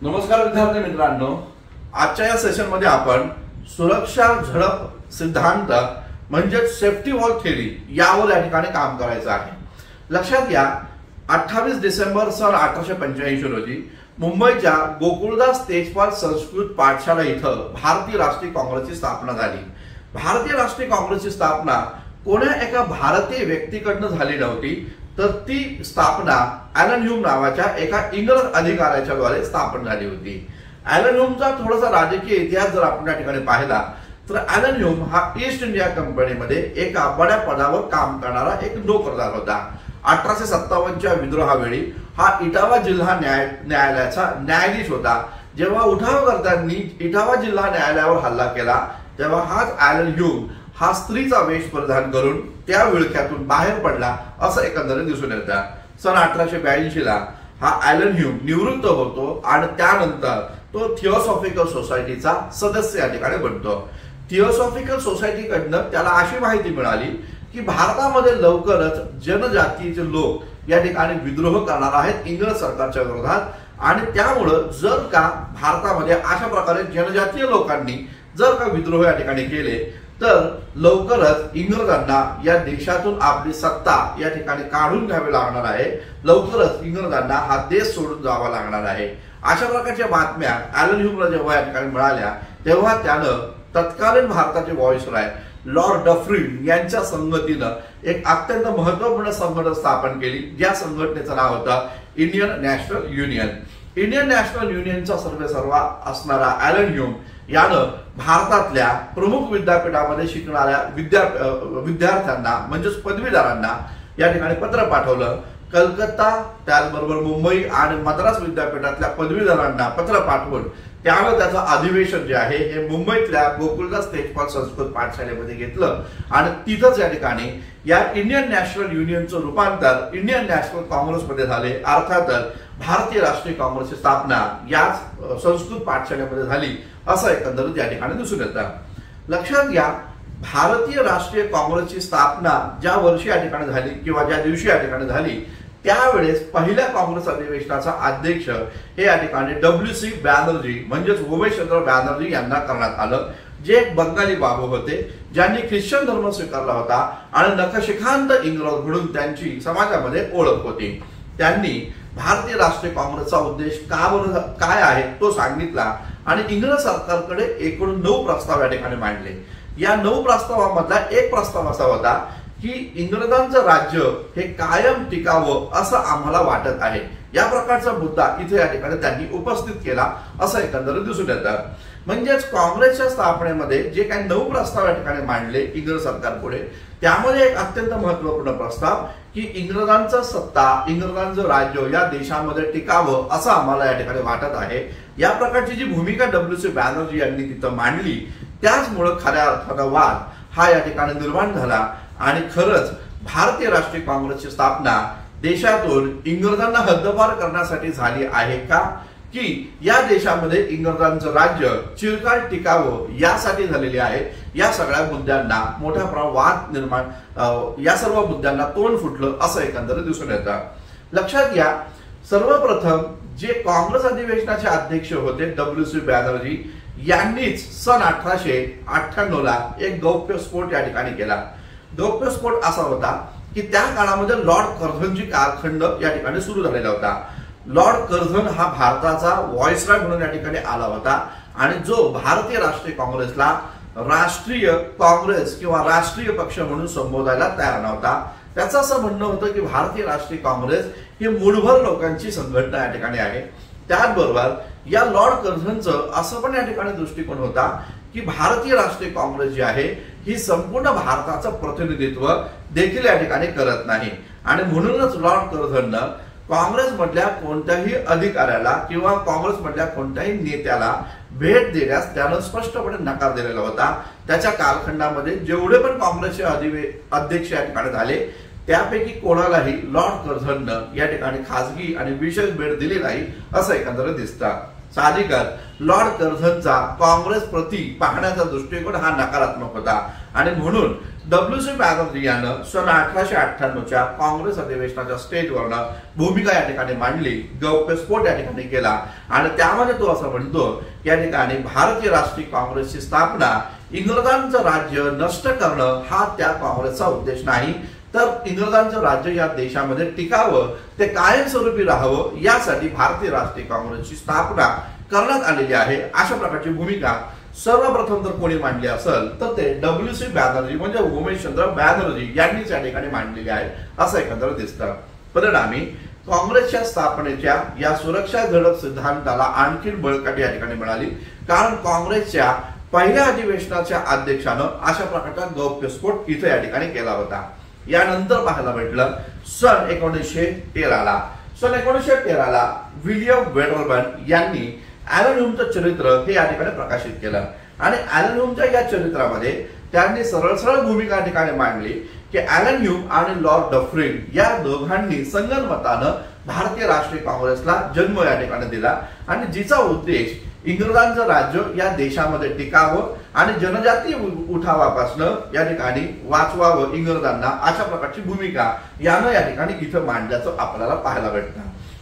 नमस्कार विद्यार्थी मित्रांनो, आजच्या या सेशन मध्ये आपण सुरक्षा झडप सिद्धांत म्हणजे सेफ्टी वॉल थेअरी यावर या ठिकाणी काम करायचं आहे। लक्षात घ्या, 28 डिसेंबर सन 1885 रोजी मुंबईच्या गोकुळदास तेजपाल संस्कृत पाठशाला इथं भारतीय राष्ट्रीय काँग्रेसची स्थापना झाली। भारतीय राष्ट्रीय काँग्रेसची स्थापना कोण्या एका भारतीय व्यक्तीकडनं झाली नव्हती, तर ती स्थापना ॲलन ह्यूम नावाच्या एका इंग्रज अधिकाऱ्याच्या द्वारे स्थापन झाली होती। ॲलन ह्यूमचा थोडासा राजकीय इतिहास जर आपण या ठिकाणी पाहिला तर ॲलन ह्यूम हा ईस्ट इंडिया कंपनीमध्ये एका बड्या पदावर काम करणारा एक नोकरदार होता। 1857च्या विद्रोहावेळी हा इटावा जिल्हा न्यायालयाचा न्यायाधीश होता। जेव्हा उठावकर्त्यांनी इटावा जिल्हा न्यायालयावर हल्ला केला तेव्हा हाच ॲलन ह्यूम हा स्त्रीचा वेश परिधान करून त्या विळख्यातून बाहेर पडला असं एकंदरीत दिसून येतं। सन 1882 ला हा ॲलन ह्यूम निवृत्त होतो आणि त्यानंतर तो थिओसॉफिकल सोसायटीचा सदस्य या ठिकाणी बनतो। थिओसॉफिकल सोसायटीकडनं त्याला अशी माहिती मिळाली की भारतामध्ये लवकरच जनजातीचे लोक या ठिकाणी विद्रोह करणार आहेत इंग्रज सरकारच्या विरोधात, आणि त्यामुळे जर का भारतामध्ये अशा प्रकारे जनजातीय लोकांनी जर का विद्रोह या ठिकाणी केले तर लवकरच इंग्रजांना या देशातून आपली सत्ता या ठिकाणी काढून घ्यावी लागणार आहे, लवकरच इंग्रजांना हा देश सोडून जावा लागणार आहे। अशा प्रकारच्या बातम्या ॲलन ह्यूमला जेव्हा या ठिकाणी मिळाल्या तेव्हा त्यानं तत्कालीन भारताचे व्हाईसरॉय लॉर्ड डफरिन यांच्या संगतीनं एक अत्यंत महत्त्वपूर्ण संघटना स्थापन केली, ज्या संघटनेचं नाव होतं Indian National Union. Indian National युनियनचा सर्वेसर्वा असणारा ॲलन ह्यूम यानं भारतातल्या प्रमुख विद्यापीठामध्ये शिकणाऱ्या विद्यार्थ्यांना म्हणजेच पदवीधरांना या ठिकाणी पत्र पाठवलं। कलकत्ता, त्याचबरोबर मुंबई आणि मद्रास विद्यापीठातल्या पदवीधरांना पत्र पाठवून त्यावेळेस त्याचं अधिवेशन जे आहे हे मुंबईतल्या गोकुळदास तेजपाल संस्कृत पाठशाळेमध्ये घेतलं आणि तिथंच या ठिकाणी या इंडियन नॅशनल युनियनचं रूपांतर इंडियन नॅशनल काँग्रेसमध्ये झाले। अर्थातच भारतीय राष्ट्रीय काँग्रेसची स्थापना याच संस्कृत पाठशाळेमध्ये झाली असं एकंदरीत या ठिकाणी दिसून येतं। लक्षात घ्या, भारतीय राष्ट्रीय काँग्रेसची स्थापना ज्या वर्षी या ठिकाणी झाली किंवा ज्या दिवशी या ठिकाणी झाली त्यावेळेस पहिल्या काँग्रेस अधिवेशनाचा अध्यक्ष हे या ठिकाणी WC बॅनर्जी म्हणजेच उमेशचंद्र बॅनर्जी यांना करण्यात आलं, जे एक बंगाली बाबू होते ज्यांनी ख्रिश्चन धर्म स्वीकारला होता आणि नखशिखांत इंग्रज म्हणून त्यांची समाजामध्ये ओळख होती। त्यांनी भारतीय राष्ट्रीय काँग्रेसचा उद्देश काय आहे तो सांगितला आणि इंग्रज सरकारकडे एकूण 9 प्रस्ताव या ठिकाणी मांडले। या 9 प्रस्तावामधला एक प्रस्ताव असा होता की इंग्रजांचं राज्य हे कायम टिकावं असं आम्हाला वाटत आहे, या प्रकारचा मुद्दा इथे या ठिकाणी त्यांनी उपस्थित केला असं एकंदरीत दिसून येतं। म्हणजेच काँग्रेसच्या स्थापनेमध्ये जे काही 9 प्रस्ताव या ठिकाणी मांडले इंग्रज सरकारपुढे, त्यामध्ये एक अत्यंत महत्त्वपूर्ण प्रस्ताव की इंग्रजांचं सत्ता, इंग्रजांचं राज्य या देशामध्ये टिकावं असं आम्हाला या ठिकाणी वाटत आहे। या प्रकारची जी भूमिका WC बॅनर्जी यांनी तिथं मांडली त्याचमुळे खऱ्या अर्थानं वाद हा या ठिकाणी निर्माण झाला आणि खरंच भारतीय राष्ट्रीय काँग्रेसची स्थापना देशातून इंग्रजांना हद्दपार करण्यासाठी झाली आहे का, की या देशामध्ये इंग्रजांचं राज्य चिरकाल टिकावं यासाठी झालेली आहे। या सगळ्या मुद्द्यांना मोठ्या प्रमाणात वाद निर्माण या सर्व मुद्द्यांना तोंड फुटलं असं एकंदरीत दिसून येतं। लक्षात घ्या, सर्वप्रथम जे काँग्रेस अधिवेशनाचे अध्यक्ष होते WC बॅनर्जी यांनीच सन 1898 ला एक गौप्यस्फोट या ठिकाणी केला। गौप्यस्फोट असा होता की त्या काळामध्ये लॉर्ड कर्झनची कालखंड या ठिकाणी सुरू झालेला होता। लॉर्ड कर्झन हा भारताचा व्हाईसरॉय म्हणून या ठिकाणी आला होता आणि जो भारतीय राष्ट्रीय काँग्रेसला राष्ट्रीय काँग्रेस किंवा राष्ट्रीय पक्ष म्हणून संबोधायला तयार नव्हता। त्याचं असं म्हणणं होतं की भारतीय राष्ट्रीय काँग्रेस ही मूळभर लोकांची संघटना या ठिकाणी आहे। त्याचबरोबर या लॉर्ड कर्झनचं असं पण या ठिकाणी दृष्टिकोन होता की भारतीय राष्ट्रीय काँग्रेस जी आहे ही संपूर्ण भारताचं प्रतिनिधित्व देखील या ठिकाणी करत नाही आणि म्हणूनच लॉर्ड कर्झननं काँग्रेसमधल्या कोणत्याही अधिकाऱ्याला किंवा काँग्रेसमधल्या कोणत्याही नेत्याला भेट देण्यास त्यानं स्पष्टपणे नकार दिलेला होता। त्याच्या कालखंडामध्ये जेवढे पण काँग्रेसचे अध्यक्ष या ठिकाणी झाले त्यापैकी कोणालाही लॉर्ड कर्झननं या ठिकाणी खासगी आणि विशेष भेट दिली नाही असं एकंदरीत दिसतं। साहजिकच लॉर्ड कर्झनचा काँग्रेस प्रति पाहण्याचा दृष्टिकोन हा नकारात्मक होता आणि म्हणून डब्ल्यू.सी. बॅनर्जी यानं सन 1898च्या काँग्रेस अधिवेशनाच्या स्टेजवरनं भूमिका या ठिकाणी मांडली, गौप्यस्फोट या ठिकाणी केला आणि त्यामध्ये तो असं म्हणतो या ठिकाणी भारतीय राष्ट्रीय काँग्रेसची स्थापना इंग्रजांचं राज्य नष्ट करणं हा त्या काँग्रेसचा उद्देश नाही, तर इंग्रजांचं राज्य या देशामध्ये टिकावं, ते कायमस्वरूपी राहावं यासाठी भारतीय राष्ट्रीय काँग्रेसची स्थापना करण्यात आलेली आहे, अशा प्रकारची भूमिका सर्वप्रथम जर कोणी मांडली असेल तर ते डब्ल्यू.सी. बॅनर्जी म्हणजे उमेशचंद्र बॅनर्जी यांनीच या ठिकाणी मांडलेली आहे असं एकंदर दिसतं. परिणामी काँग्रेसच्या स्थापनेच्या या सुरक्षा झडप सिद्धांताला आणखी बळकटी या ठिकाणी मिळाली, कारण काँग्रेसच्या पहिल्या अधिवेशनाच्या अध्यक्षानं अशा प्रकारचा गौप्यस्फोट इथे या ठिकाणी केला होता. यानंतर पाहायला भेटलं सन 1913ला विलियम वेडरबर्न यांनी ॲलन ह्यूमचं चरित्र हे या ठिकाणी प्रकाशित केलं आणि ॲलन ह्यूमच्या या चरित्रामध्ये त्यांनी सरळ भूमिका या ठिकाणी मांडली की ॲलन ह्यूम आणि लॉर्ड डफरिन या दोघांनी संगनमतानं भारतीय राष्ट्रीय काँग्रेसला जन्म या ठिकाणी दिला आणि जिचा उद्देश इंग्रजांचं राज्य या देशामध्ये टिकावं आणि जनजाती उठावापासून या ठिकाणी वाचवावं इंग्रजांना, अशा प्रकारची भूमिका यानं या ठिकाणी इथं मांडल्याचं आपल्याला पाहायला भेटतं.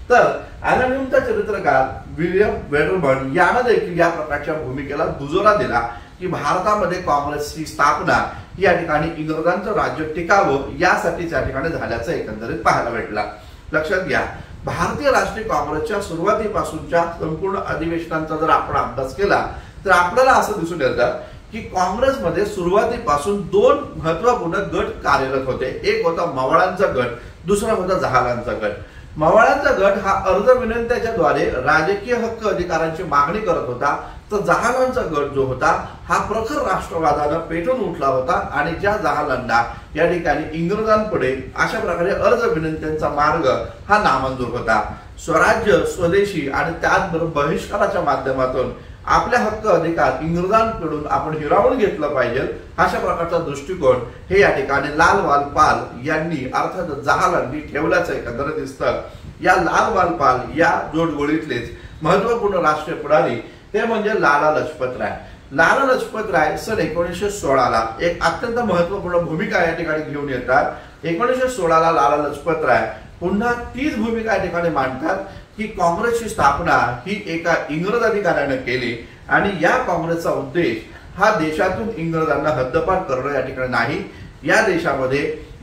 तर ॲलन ह्यूमचा चरित्रकार विलियम वेडरबर्न यानं देखील या प्रकारच्या भूमिकेला दुजोरा दिला की भारतामध्ये काँग्रेसची स्थापना ही या ठिकाणी इंग्रजांचं राज्य टिकावं यासाठी या ठिकाणी झाल्याचं एकंदरीत पाहायला भेटला. लक्षात घ्या, भारतीय राष्ट्रीय काँग्रेसच्या सुरुवातीपासूनच्या संपूर्ण अधिवेशनांचा जर आपण अभ्यास केला तर आपल्याला असं दिसून येतं की काँग्रेसमध्ये सुरुवातीपासून दोन महत्वपूर्ण गट कार्यरत होते. एक होता मवाळांचा गट, दुसरा होता जहालांचा गट. मवाळांचा गट हा अर्ज विनंत्याच्या द्वारे राजकीय हक्क अधिकारांची मागणी करत होता, तर जहालांचा गट जो होता हा प्रखर राष्ट्रवादानं पेटून उठला होता आणि ज्या जहालांना या ठिकाणी इंग्रजांपुढे अशा प्रकारे अर्ज विनंत्यांचा मार्ग हा नामंजूर होता. स्वराज्य, स्वदेशी आणि त्याचबरोबर बहिष्काराच्या माध्यमातून आपल्या हक्क अधिकार इंग्रजांकडून आपण हिरावून घेतलं पाहिजे, अशा प्रकारचा दृष्टिकोन हे या ठिकाणी लालवाल पाल यांनी अर्थात जहालांनी ठेवल्याचं एकंदरीत दिसतं. या लालवाल पाल या जोडगोळीतलेच महत्वपूर्ण राष्ट्रीय पुढारी ते म्हणजे लाला लजपत राय. लाला लजपत राय सन 1916ला एक अत्यंत महत्वपूर्ण भूमिका या ठिकाणी घेऊन येतात. 1916ला लाला लजपत राय पुन्हा तीच भूमिका या ठिकाणी मांडतात की काँग्रेसची स्थापना ही एका इंग्रज अधिकाऱ्याने केली आणि या काँग्रेसचा उद्देश हा देशातून इंग्रजांना हद्दपार करणं या ठिकाणी नाही, या देशामध्ये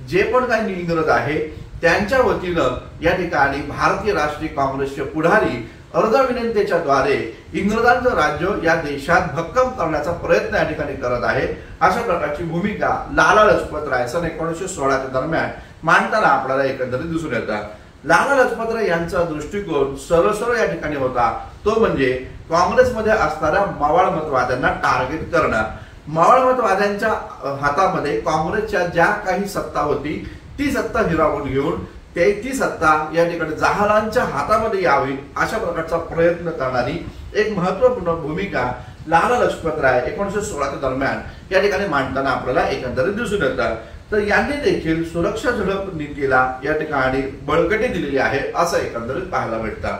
जे पण काही इंग्रज आहे त्यांच्या वतीनं या ठिकाणी भारतीय राष्ट्रीय काँग्रेसचे पुढारी अर्ज विनंतीच्या द्वारे इंग्रजांचं राज्य या देशात भक्कम करण्याचा प्रयत्न या ठिकाणी करत आहे, अशा प्रकारची भूमिका लाला लजपत राय सन 1916च्या दरम्यान मांडताना आपल्याला एकंदरीत दिसून येतात. लाला लजपत राय यांचा दृष्टिकोन सरळ या ठिकाणी होता, तो म्हणजे काँग्रेसमध्ये असणाऱ्या मवाळमतवाद्यांना टार्गेट करणं. मवाळमतवाद्यांच्या हातामध्ये काँग्रेसच्या ज्या काही सत्ता होती ती सत्ता हिरावून घेऊन ती सत्ता या ठिकाणी जहालांच्या हातामध्ये यावी, अशा प्रकारचा प्रयत्न करणारी एक महत्वपूर्ण भूमिका लाला लजपत राय 1916च्या दरम्यान या ठिकाणी मांडताना आपल्याला एकंदरीत दिसून येतात. तर यांनी देखील सुरक्षा झडप नीतीला या ठिकाणी बळकटी दिलेली आहे असं एकंदरीत पाहायला भेटतं.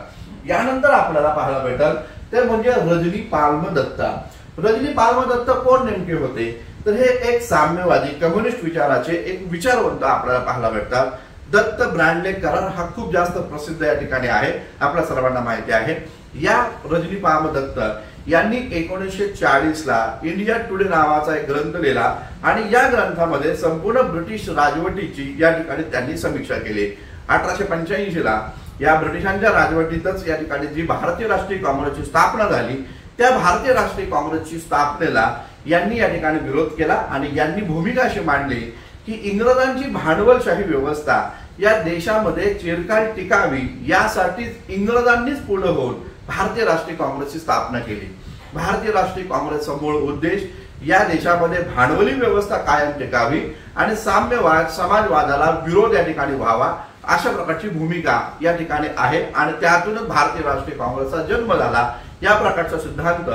यानंतर आपल्याला पाहायला भेटल ते म्हणजे रजनी पाल्म दत्ता. रजनी पाल्म दत्ता कोण नेमके होते, तर हे एक साम्यवादी कम्युनिस्ट विचाराचे एक विचारवंत आपल्याला पाहायला भेटतात. दत्त ब्रँडले करार हा खूप जास्त प्रसिद्ध या ठिकाणी आहे, आपल्या सर्वांना माहिती आहे. या रजनी पाल्म दत्त यांनी 1940ला इंडिया टुडे नावाचा एक ग्रंथ लिहिला आणि या ग्रंथामध्ये संपूर्ण ब्रिटिश राजवटीची या ठिकाणी त्यांनी समीक्षा केली. 1885ला या ब्रिटिशांच्या राजवटीतच या ठिकाणी जी भारतीय राष्ट्रीय काँग्रेसची स्थापना झाली, त्या भारतीय राष्ट्रीय काँग्रेसची स्थापनेला यांनी या ठिकाणी विरोध केला आणि यांनी भूमिका अशी मांडली की इंग्रजांची भांडवलशाही व्यवस्था या देशामध्ये चिरकाल टिकावी यासाठीच इंग्रजांनीच पुढे होऊन भारतीय राष्ट्रीय काँग्रेसची स्थापना केली. भारतीय राष्ट्रीय काँग्रेसचा मूळ उद्देश या देशामध्ये भांडवली व्यवस्था कायम टिकावी आणि साम्यवाद समाजवादाला विरोध या ठिकाणी व्हावा, अशा प्रकारची भूमिका या ठिकाणी आहे आणि त्यातूनच भारतीय राष्ट्रीय काँग्रेसचा जन्म झाला. या प्रकारचा सिद्धांत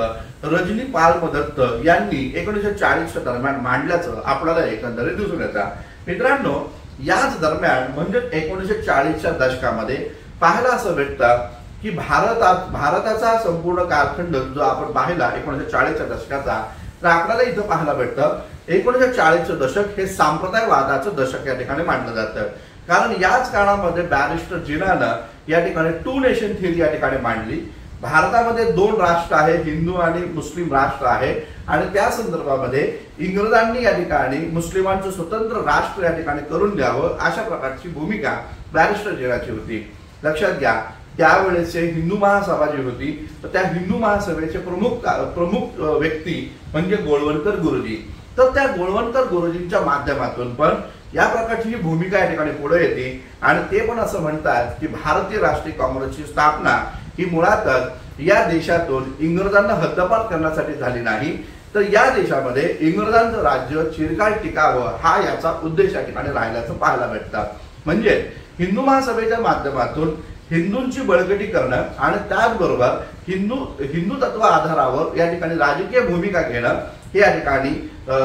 रजनी पाल्म दत्त यांनी 1940च्या दरम्यान मांडल्याचं आपल्याला एकंदरीत दिसून येतं. मित्रांनो, याच दरम्यान म्हणजे 1940च्या दशकामध्ये पाहायला असं भेटतं की भारताचा संपूर्ण कालखंड जो आपण पाहिला 1940च्या दशकाचा, तर आपल्याला इथं पाहायला भेटतं 1940चं दशक हे सांप्रदायवादाचं दशक या ठिकाणी मानलं जातं, कारण याच काळामध्ये बॅरिस्टर जिनानं या ठिकाणी टू नेशन थिअरी या ठिकाणी मांडली। भारतामध्ये दोन राष्ट्र आहे, हिंदू आणि मुस्लिम राष्ट्र आहे, आणि त्या संदर्भामध्ये इंग्रजांनी या ठिकाणी मुस्लिमांचं स्वतंत्र राष्ट्र या ठिकाणी करून द्यावं अशा प्रकारची भूमिका बॅरिस्टर जिनाची होती। लक्षात घ्या, त्यावेळेचे हिंदू महासभा जी होती तर त्या हिंदू महासभेचे प्रमुख व्यक्ती म्हणजे गोळवलकर गुरुजी। तर त्या गोळवलकर गुरुजींच्या माध्यमातून पण या प्रकारची ही भूमिका या ठिकाणी पुढे येते, आणि ते पण असं म्हणतात की भारतीय राष्ट्रीय काँग्रेसची स्थापना ही मुळातच या देशातून इंग्रजांना हद्दपार करण्यासाठी झाली नाही, तर या देशामध्ये इंग्रजांचं राज्य चिरकाल टिकावं हा याचा उद्देश या ठिकाणी राहिल्याचं पाहायला भेटतं। म्हणजे हिंदू महासभेच्या माध्यमातून हिंदूंची बळकटी करणं आणि त्याचबरोबर हिंदू तत्व आधारावर या ठिकाणी राजकीय भूमिका घेणं हे या ठिकाणी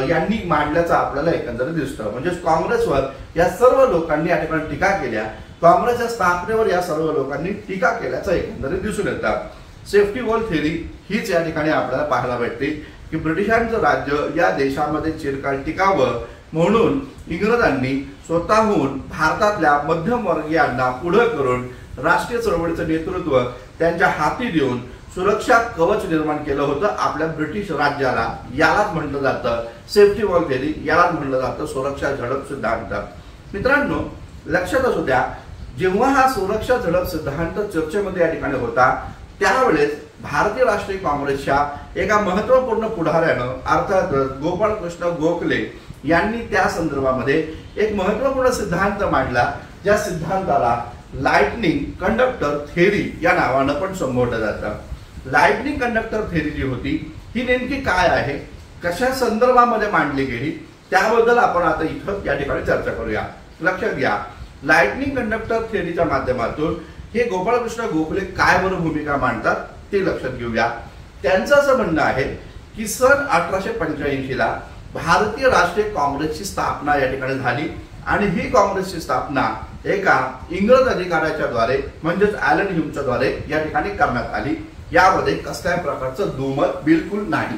यांनी मांडल्याचं आपल्याला एकंदरीत दिसतं। म्हणजे काँग्रेसवर या सर्व लोकांनी या ठिकाणी टीका केल्या, काँग्रेसच्या स्थापनेवर या सर्व लोकांनी टीका केल्याचं एकंदरीत दिसून येतं। सेफ्टी वॉल थेअरी हीच या ठिकाणी आपल्याला पाहायला भेटते की ब्रिटिशांचं राज्य या देशामध्ये चिरकाल टिकावं म्हणून इंग्रजांनी स्वतःहून भारतातल्या मध्यमवर्गीयांना पुढे करून राष्ट्रीय चळवळीचं नेतृत्व त्यांच्या हाती देऊन सुरक्षा कवच निर्माण केलं होतं आपल्या ब्रिटिश राज्याला। यालाच म्हटलं जातं सेफ्टी वॉल थेअरी, यालाच म्हटलं जातं सुरक्षा झडप सिद्धांत। मित्रांनो, लक्षात असू द्या, जेव्हा हा सुरक्षा झडप सिद्धांत चर्चेमध्ये या ठिकाणी होता त्यावेळेस भारतीय राष्ट्रीय काँग्रेसच्या एका महत्त्वपूर्ण पुढाऱ्यानं अर्थात गोपाळकृष्ण गोखले यांनी त्या संदर्भामध्ये एक महत्त्वपूर्ण सिद्धांत मांडला, ज्या सिद्धांताला लाइटनिंग कंडक्टर थेअरी या नावानं पण संबोधलं जातं। लाइटनिंग कंडक्टर थेअरी जी होती ही नेमकी काय आहे, कशा संदर्भामध्ये मांडली गेली, त्याबद्दल आपण आता इथं या ठिकाणी चर्चा करूया। लक्षात घ्या, लाइटनिंग कंडक्टर थेअरीच्या माध्यमातून हे गोपाळकृष्ण गोखले काय बरं भूमिका मांडतात ते लक्षात घेऊया। त्यांचं असं म्हणणं आहे की सन 1885 ला भारतीय राष्ट्रीय काँग्रेसची स्थापना या ठिकाणी झाली, आणि ही काँग्रेसची स्थापना एका इंग्रज अधिकाऱ्याच्या द्वारे म्हणजेच ॲलन ह्यूमच्या द्वारे या ठिकाणी करण्यात आली। यामध्ये कसल्याही प्रकारचं दुमत बिलकुल नाही।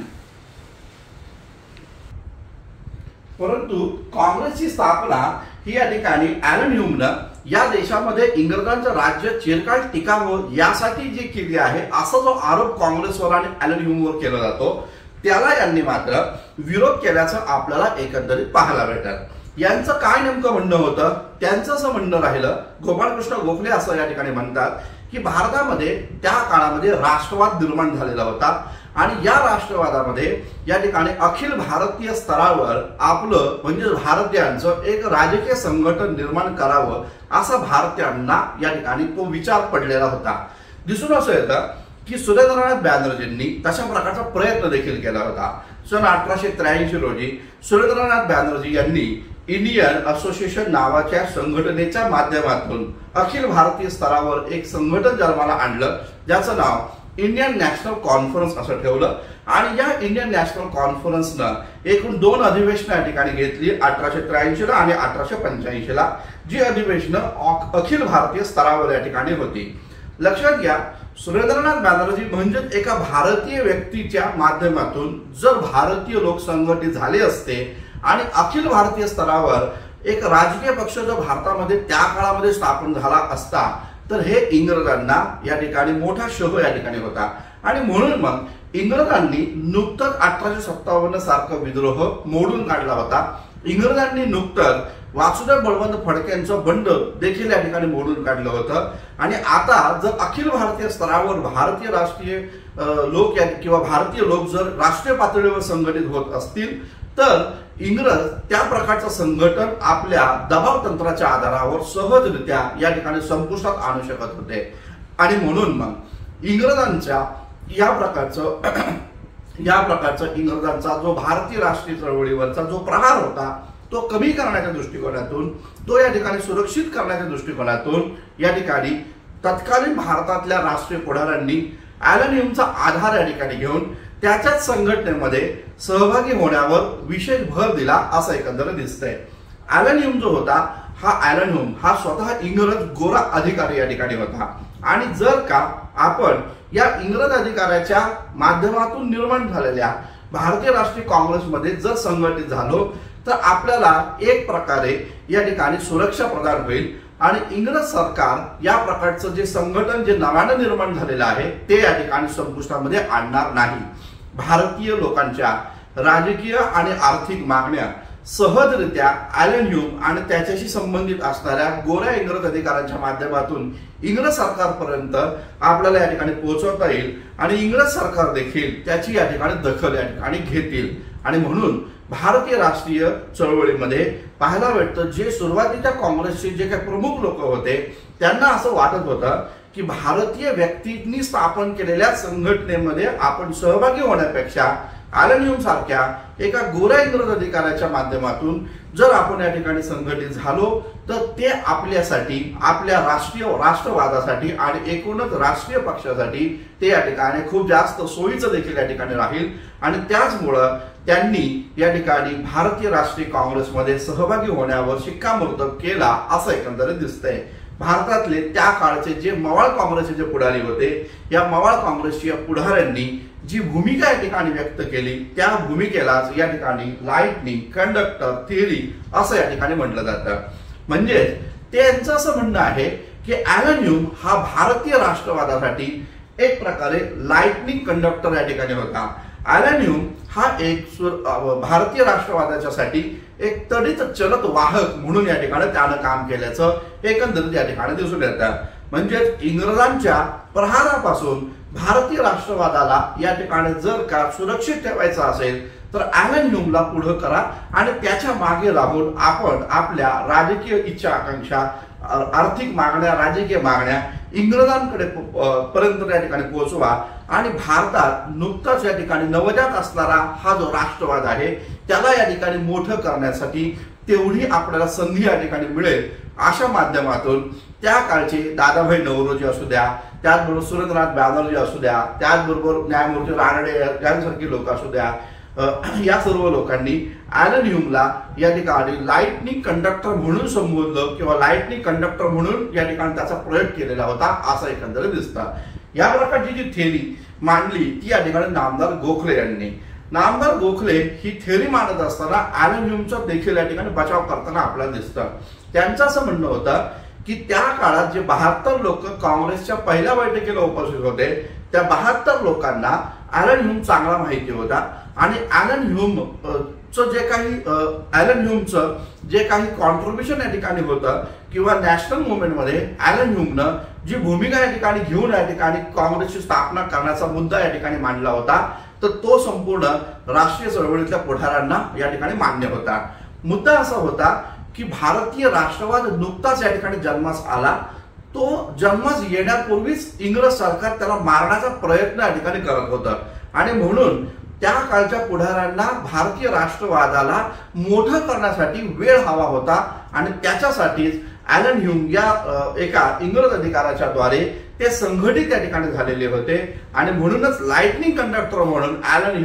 परंतु काँग्रेसची स्थापना ही या ठिकाणी ॲलन ह्यूमनं या देशामध्ये इंग्रजांचं राज्य चिरकाल टिकावं यासाठी जी केली आहे असा जो आरोप काँग्रेसवर आणि ॲलन ह्यूमवर केला जातो त्याला यांनी मात्र विरोध केल्याचं आपल्याला एकंदरीत पाहायला भेटतं। यांचं काय नेमकं म्हणणं होतं, त्यांचं असं म्हणणं राहिलं, गोपाळकृष्ण गोखले असं या ठिकाणी म्हणतात की भारतामध्ये त्या काळामध्ये राष्ट्रवाद निर्माण झालेला होता, आणि या राष्ट्रवादामध्ये या ठिकाणी अखिल भारतीय स्तरावर आपलं म्हणजे भारतीयांचं एक राजकीय संघटन निर्माण करावं असा भारतीयांना या ठिकाणी तो विचार पडलेला होता। दिसून असं येतं की सुरेंद्रनाथ बॅनर्जींनी तशा प्रकारचा प्रयत्न देखील केला होता। सन 1883 रोजी सुरेंद्रनाथ बॅनर्जी यांनी इंडियन असोसिएशन नावाच्या संघटनेच्या माध्यमातून अखिल भारतीय स्तरावर एक संघटन जन्माला आणलं, ज्याचं नाव इंडियन नॅशनल कॉन्फरन्स असं ठेवलं, आणि या इंडियन नॅशनल कॉन्फरन्सनं एकूण 2 अधिवेशनं या ठिकाणी घेतली, 1883 ला आणि 1885 ला, जी अधिवेशनं अखिल भारतीय स्तरावर या ठिकाणी होती। लक्षात घ्या, सुरेंद्रनाथ बॅनर्जी म्हणजे एका भारतीय व्यक्तीच्या माध्यमातून जर भारतीय लोक संघटित झाले असते आणि अखिल भारतीय स्तरावर एक राजकीय पक्ष जर भारतामध्ये त्या काळामध्ये स्थापन झाला असता तर हे इंग्रजांना या ठिकाणी मोठा शोभ या ठिकाणी होता, आणि म्हणून मग इंग्रजांनी नुकतंच 1857 सारखा विद्रोह मोडून काढला होता। इंग्रजांनी नुकतंच वासुदेव बळवंत फडकेंचं बंड देखील या ठिकाणी मोडून काढलं होतं, आणि आता जर अखिल भारतीय स्तरावर भारतीय राष्ट्रीय लोक किंवा भारतीय लोक जर राष्ट्रीय पातळीवर संघटित होत असतील तर इंग्रज त्या प्रकारचं संघटन आपल्या दबाव तंत्राच्या आधारावर सहजरित्या या ठिकाणी संपुष्टात आणू शकत होते, आणि म्हणून मग इंग्रजांच्या या प्रकारचं इंग्रजांचा जो भारतीय राष्ट्रीय चळवळीवरचा जो प्रहार होता तो कमी करण्याच्या दृष्टिकोनातून, तो या ठिकाणी सुरक्षित करण्याच्या दृष्टिकोनातून या ठिकाणी तत्कालीन भारतातल्या राष्ट्रीय पुढाऱ्यांनी ॲलन ह्यूमचा आधार या ठिकाणी घेऊन त्याच्याच संघटनेमध्ये सहभागी होण्यावर विशेष भर दिला असं एकंदरीत दिसतंय। ॲलन ह्यूम जो होता ॲलन ह्यूम हा स्वतः इंग्रज गोरा अधिकारी या ठिकाणी होता, आणि जर का आपण या इंग्रज अधिकाऱ्याच्या माध्यमातून निर्माण झालेल्या भारतीय राष्ट्रीय काँग्रेसमध्ये जर संघटित झालो तर आपल्याला एक प्रकारे या ठिकाणी सुरक्षा प्रदान होईल आणि इंग्रज सरकार या प्रकारचं जे संघटन जे नव्यानं निर्माण झालेलं आहे ते या ठिकाणी संपुष्टामध्ये आणणार नाही। भारतीय लोकांच्या राजकीय आणि आर्थिक मागण्या सहजरित्या ॲलन ह्यूम आणि त्याच्याशी संबंधित असणाऱ्या गोऱ्या इंग्रज अधिकाऱ्यांच्या माध्यमातून इंग्रज सरकारपर्यंत आपल्याला या ठिकाणी पोहोचवता येईल आणि इंग्रज सरकार देखील त्याची या ठिकाणी दखल या ठिकाणी घेतील। आणि म्हणून भारतीय राष्ट्रीय चळवळीमध्ये पाहायला भेटतं जे सुरुवातीच्या काँग्रेसचे जे काही प्रमुख लोक होते त्यांना असं वाटत होतं की भारतीय व्यक्तींनी स्थापन केलेल्या संघटनेमध्ये आपण सहभागी होण्यापेक्षा ॲलन ह्यूम सारख्या एका गोऱ्या इंग्रज अधिकाऱ्याच्या माध्यमातून जर आपण या ठिकाणी संघटित झालो तर ते आपल्यासाठी आपल्या राष्ट्रवादासाठी आणि एकूणच राष्ट्रीय पक्षासाठी ते या ठिकाणी खूप जास्त सोयीचं देखील या ठिकाणी राहील आणि त्याचमुळं त्यांनी या ठिकाणी भारतीय राष्ट्रीय काँग्रेसमध्ये सहभागी होण्यावर शिक्कामोर्तब केला असं एकंदरीत दिसतंय। भारतातले त्या काळचे जे मवाळ काँग्रेसचे जे पुढारी होते या मवाळ काँग्रेसच्या पुढाऱ्यांनी जी भूमिका या ठिकाणी व्यक्त केली त्या भूमिकेलाच या ठिकाणी लाइटनिंग कंडक्टर थिअरी असं या ठिकाणी म्हटलं जातं। म्हणजे त्यांचं असं म्हणणं आहे की ॲलन ह्यूम हा भारतीय राष्ट्रवादासाठी एक प्रकारे लाइटनिंग कंडक्टर या ठिकाणी होता। ॲलन ह्यूम हा एक भारतीय राष्ट्रवादाच्यासाठी एक तडित चलत वाहक म्हणून या ठिकाणी त्यानं काम केल्याचं एकंदरीत या ठिकाणी दिसून येतं। म्हणजेच इंग्रजांच्या प्रहारापासून भारतीय राष्ट्रवादाला या ठिकाणी जर का सुरक्षित ठेवायचं असेल तर ॲलन ह्यूमला पुढे करा आणि त्याच्या मागे राहून आपण आपल्या राजकीय इच्छा आकांक्षा आर्थिक मागण्या राजकीय मागण्या इंग्रजांकडे पर्यंत या ठिकाणी पोहोचवा आणि भारतात नुकताच या ठिकाणी नवजात असणारा हा जो राष्ट्रवाद आहे त्याला या ठिकाणी मोठं करण्यासाठी तेवढी आपल्याला संधी या ठिकाणी मिळेल अशा माध्यमातून त्या काळचे दादाभाई नौरोजी असू द्या त्याचबरोबर सुरेंद्रनाथ बॅनर्जी असू द्या त्याचबरोबर न्यायमूर्ती रानडे यांसारखी लोक असू द्या या सर्व लोकांनी ॲलन ह्यूमला या ठिकाणी लाइटनिंग कंडक्टर म्हणून संबोधलं किंवा लाइटनिंग कंडक्टर म्हणून या ठिकाणी त्याचा प्रयोग केलेला होता असं एकंदरीत दिसतं। या प्रकारची जी थेरी मांडली ती या ठिकाणी नामदार गोखले यांनी। नामदार गोखले ही थेरी मांडत असताना ॲलन ह्यूमचा देखील या ठिकाणी बचाव करताना आपल्याला दिसतं। त्यांचं असं म्हणणं होतं की त्या काळात जे 72 लोक काँग्रेसच्या पहिल्या बैठकीला उपस्थित होते त्या 72 लोकांना ॲलन ह्यूम चांगला माहिती होता आणि ॲलन ह्यूमचं जे काही कॉन्ट्रीब्युशन या ठिकाणी होतं किंवा नॅशनल मुवमेंटमध्ये ॲलन ह्यूमनं जी भूमिका या ठिकाणी घेऊन या ठिकाणी काँग्रेसची स्थापना करण्याचा मुद्दा या ठिकाणी मांडला होता तर तो संपूर्ण राष्ट्रीय चळवळीतल्या पुढाऱ्यांना या ठिकाणी मान्य होता। मुद्दा असा होता की भारतीय राष्ट्रवाद नुकताच या ठिकाणी जन्मास आला तो जन्मास येण्यापूर्वीच इंग्रज सरकार त्याला मारण्याचा प्रयत्न या ठिकाणी करत होतं आणि म्हणून त्या काळच्या पुढाऱ्यांना भारतीय राष्ट्रवादाला मोठं करण्यासाठी वेळ हवा होता आणि त्याच्यासाठीच ॲलन ह्यूम या एका इंग्रज अधिकाऱ्याच्या द्वारे ते संघटित या ठिकाणी झालेले होते आणि म्हणूनच लाइटनिंग कंडक्टर म्हणून ॲलन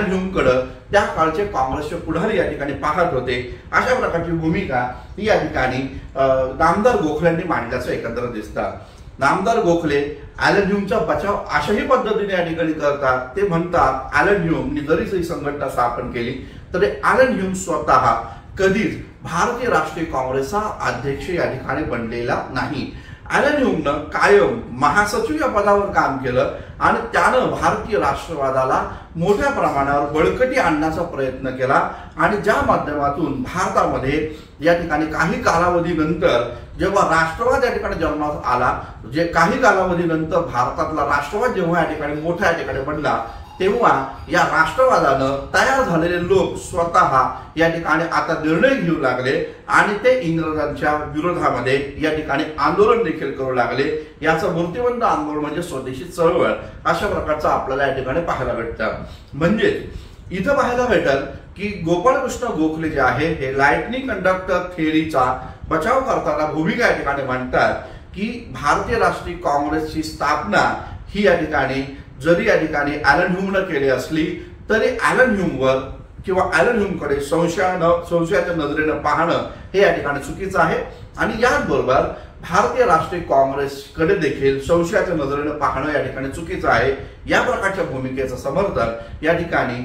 ह्यूमकडे त्या काळचे काँग्रेसचे पुढारी या ठिकाणी पाहत होते। अशा प्रकारची भूमिका ही या ठिकाणी नामदार गोखलेंनी मांडल्याचं एकंदर दिसतं। नामदार गोखले ॲलन ह्यूमचा बचाव अशाही पद्धतीने या ठिकाणी करतात ते म्हणतात ॲलन ह्यूमनी जरी ही संघटना स्थापन केली तरी ॲलन ह्यूम स्वतः कधीच भारतीय राष्ट्रीय काँग्रेसचा अध्यक्ष या ठिकाणी बनलेला नाही। ॲलन ह्यूमनं कायम महासचिव या पदावर काम केलं आणि त्यानं भारतीय राष्ट्रवादाला मोठ्या प्रमाणावर बळकटी आणण्याचा प्रयत्न केला आणि ज्या माध्यमातून भारतामध्ये या ठिकाणी काही कालावधीनंतर जेव्हा राष्ट्रवाद या ठिकाणी जन्मास आला जे काही कालावधीनंतर भारतातला राष्ट्रवाद जेव्हा या ठिकाणी मोठ्या या ठिकाणी बनला तेव्हा या राष्ट्रवादानं तयार झालेले लोक स्वतः या ठिकाणी आता निर्णय घेऊ लागले आणि ते इंग्रजांच्या विरोधामध्ये या ठिकाणी आंदोलन देखील करू लागले। याचं मूर्तिमंत आंदोलन म्हणजे स्वदेशी चळवळ अशा प्रकारचं आपल्याला या ठिकाणी पाहायला भेटतं। म्हणजे इथं पाहायला भेटल की गोपाळकृष्ण गोखले जे आहे हे लाइटनिंग कंडक्टर थिअरीचा बचाव करताना भूमिका या ठिकाणी मांडतात की भारतीय राष्ट्रीय काँग्रेसची स्थापना ही या ठिकाणी जरी या ठिकाणी ॲलन ह्यूमनं केली असली तरी ॲलन ह्यूमवर किंवा ॲलन ह्यूमकडे संशयाच्या नजरेनं पाहणं हे या ठिकाणी चुकीचं आहे आणि याचबरोबर भारतीय राष्ट्रीय काँग्रेसकडे देखील संशयाच्या नजरेने पाहणं या ठिकाणी चुकीचं आहे। या प्रकारच्या भूमिकेचं समर्थन या ठिकाणी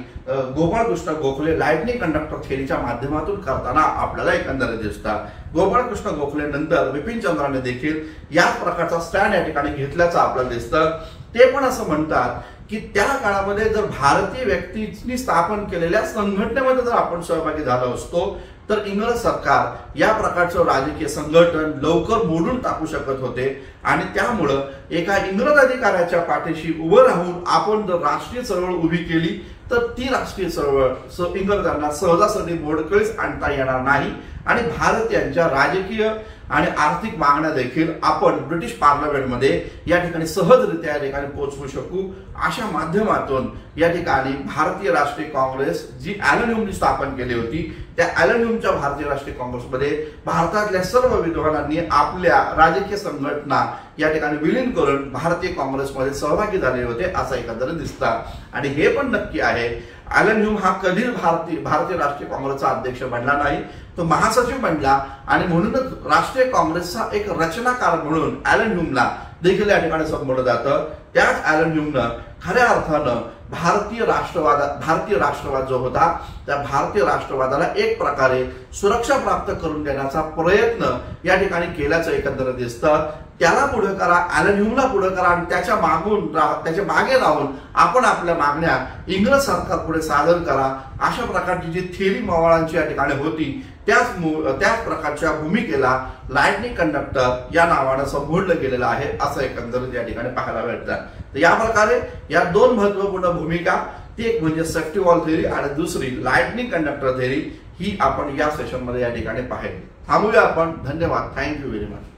गोपाळकृष्ण गोखले लाइटनिंग कंडक्टर थेअरीच्या माध्यमातून करताना आपल्याला एकंदरीत दिसतात। गोपाळकृष्ण गोखले नंतर बिपिन चंद्राने देखील याच प्रकारचा स्टँड या ठिकाणी घेतल्याचं आपल्याला दिसतं। ते पण असं म्हणतात की त्या काळामध्ये जर भारतीय व्यक्तींनी स्थापन केलेल्या संघटनेमध्ये जर आपण सहभागी झालो असतो तर इंग्रज सरकार या प्रकारचं राजकीय संघटन लवकर मोडून टाकू शकत होते आणि त्यामुळं एका इंग्रज अधिकाऱ्याच्या पाठीशी उभं राहून आपण जर राष्ट्रीय चळवळ उभी केली तर ती राष्ट्रीय चळवळ इंग्रजांना सहजासहजी मोडकळीस आणता येणार नाही आणि भारतीयांच्या राजकीय आणि आर्थिक मागण्या देखील आपण ब्रिटिश पार्लमेंटमध्ये या ठिकाणी सहजरित्या या ठिकाणी पोहोचवू शकू। अशा माध्यमातून या ठिकाणी भारतीय राष्ट्रीय काँग्रेस जी ॲलन ह्यूमनी स्थापन केली होती त्या ॲलन ह्यूमच्या भारतीय राष्ट्रीय काँग्रेसमध्ये भारतातल्या सर्व विद्वानांनी आपल्या राजकीय संघटना या ठिकाणी विलीन करून भारतीय काँग्रेसमध्ये सहभागी झाले होते असं एकंदरीत दिसतं। आणि हे पण नक्की आहे ॲलन ह्यूम हा कधीच भारतीय राष्ट्रीय काँग्रेसचा अध्यक्ष बनला नाही, तो महासचिव बनला आणि म्हणूनच राष्ट्रीय काँग्रेसचा एक रचनाकार म्हणून ॲलन ह्यूमला देखील या ठिकाणी संबोधलं जातं। त्याच ॲलन ह्यूमनं खऱ्या अर्थानं भारतीय राष्ट्रवाद जो होता त्या भारतीय राष्ट्रवादाला एक प्रकारे सुरक्षा प्राप्त करून देण्याचा प्रयत्न या ठिकाणी केल्याचं एकंदरीत दिसतं। त्याला पुढे करा, ॲलन ह्यूमला पुढे करा आणि त्याच्या मागे राहून आपण आपल्या मागण्या इंग्रज सरकार पुढे सादर करा, अशा प्रकारची जी थिअरी मवाळांची या ठिकाणी होती त्याच प्रकारच्या भूमिकेला लाइटनिंग कंडक्टर या नावानं संबोधलं गेलेलं आहे असं एकंदरीत या ठिकाणी पाहायला मिळतं। तर या प्रकारे या दोन महत्त्वपूर्ण भूमिका, ती एक म्हणजे सेफ्टी वॉल थेअरी आणि दुसरी लाइटनिंग कंडक्टर थेअरी, ही आपण या सेशनमध्ये या ठिकाणी पाहिली। थांबूया आपण। धन्यवाद। Thank you very much.